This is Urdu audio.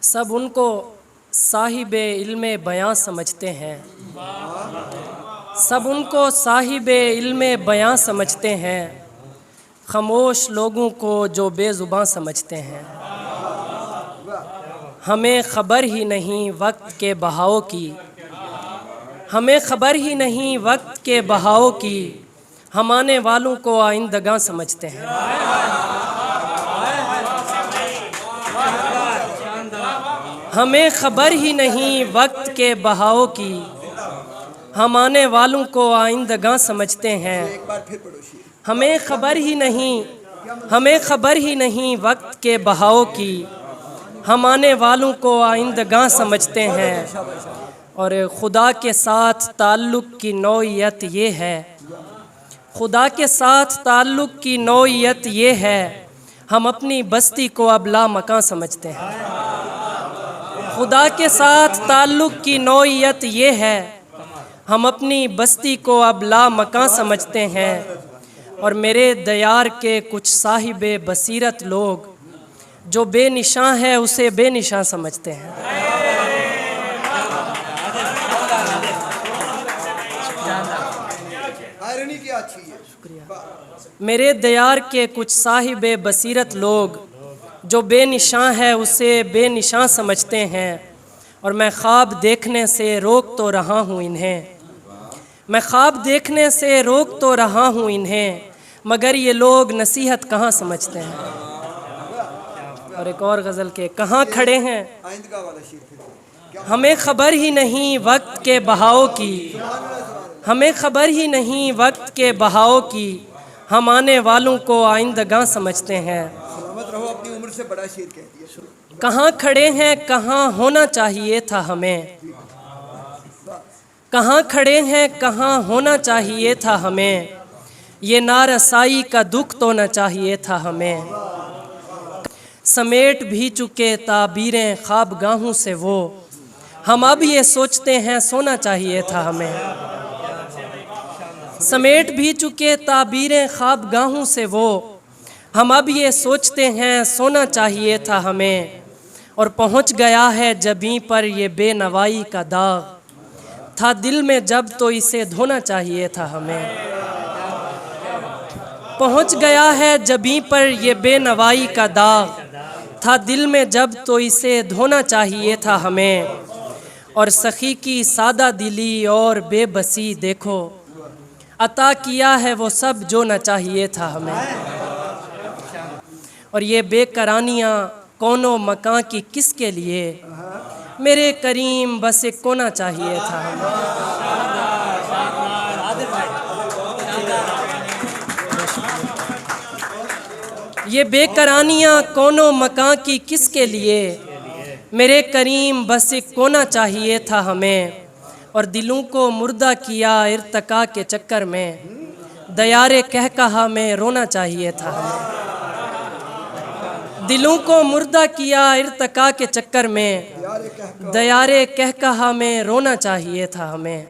سب ان کو صاحب علم بیاں سمجھتے ہیں، سب ان کو صاحب علم بیاں سمجھتے ہیں، خاموش لوگوں کو جو بے زباں سمجھتے ہیں۔ ہمیں خبر ہی نہیں وقت کے بہاؤ کی، ہمیں خبر ہی نہیں وقت کے بہاؤ کی، ہم آنے والوں کو آئندگاں سمجھتے ہیں۔ ہمیں خبر ہی نہیں وقت کے بہاؤ کی، ہم آنے والوں کو آئندگاں سمجھتے ہیں۔ ہمیں خبر ہی نہیں، ہمیں خبر ہی نہیں وقت کے بہاؤ کی، ہم آنے والوں کو آئندگاں سمجھتے ہیں۔ اور خدا کے ساتھ تعلق کی نوعیت یہ ہے، خدا کے ساتھ تعلق کی نوعیت یہ ہے، ہم اپنی بستی کو اب لامکاں سمجھتے ہیں۔ خدا کے ساتھ تعلق کی نوعیت یہ ہے، ہم اپنی بستی کو اب لامکاں سمجھتے ہیں۔ اور میرے دیار کے کچھ صاحب بصیرت لوگ جو بے نشاں ہے اسے بے نشاں سمجھتے ہیں۔ میرے دیار کے کچھ صاحب بصیرت لوگ جو بے نشاں ہے اسے بے نشاں سمجھتے ہیں۔ اور میں خواب دیکھنے سے روک تو رہا ہوں انہیں، میں خواب دیکھنے سے روک تو رہا ہوں انہیں، مگر یہ لوگ نصیحت کہاں سمجھتے ہیں۔ اور ایک اور غزل کے کہاں کھڑے ہیں، ہمیں خبر ہی نہیں وقت کے بہاؤ کی، ہمیں خبر ہی نہیں وقت کے بہاؤ کی، ہم آنے والوں کو آئندگاں سمجھتے ہیں۔ کہاں کھڑے ہیں کہاں ہونا چاہیے تھا ہمیں، کہاں کھڑے ہیں کہاں ہونا چاہیے تھا ہمیں، یہ نارسائی کا دکھ تو نہ چاہیے تھا ہمیں۔ سمیٹ بھی چکے تعبیریں خوابگاہوں سے وہ، ہم اب یہ سوچتے ہیں سونا چاہیے تھا ہمیں۔ سمیٹ بھی چکے تعبیریں خوابگاہوں سے وہ، ہم اب یہ سوچتے ہیں سونا چاہیے تھا ہمیں۔ اور پہنچ گیا ہے جبیں پر یہ بے نوائی کا داغ، تھا دل میں جب تو اسے دھونا چاہیے تھا ہمیں۔ پہنچ گیا ہے جبیں پر یہ بے نوائی کا داغ، تھا دل میں جب تو اسے دھونا چاہیے تھا ہمیں۔ اور سخی کی سادہ دلی اور بے بسی دیکھو، عطا کیا ہے وہ سب جو نہ چاہیے تھا ہمیں۔ اور یہ بے قرانیاں کون و مکاں کی کس کے لیے، میرے کریم بس ایک کونا چاہیے تھا ہمیں۔ یہ بے قرانیاں کون و مکاں کی کس کے لیے، میرے کریم بس ایک کونا چاہیے تھا ہمیں۔ اور دلوں کو مردہ کیا ارتقاء کے چکر میں، دیار کہکہا میں رونا چاہیے تھا ہمیں۔ دلوں کو مردہ کیا ارتقاء کے چکر میں، دیار کہکہا میں رونا چاہیے تھا ہمیں۔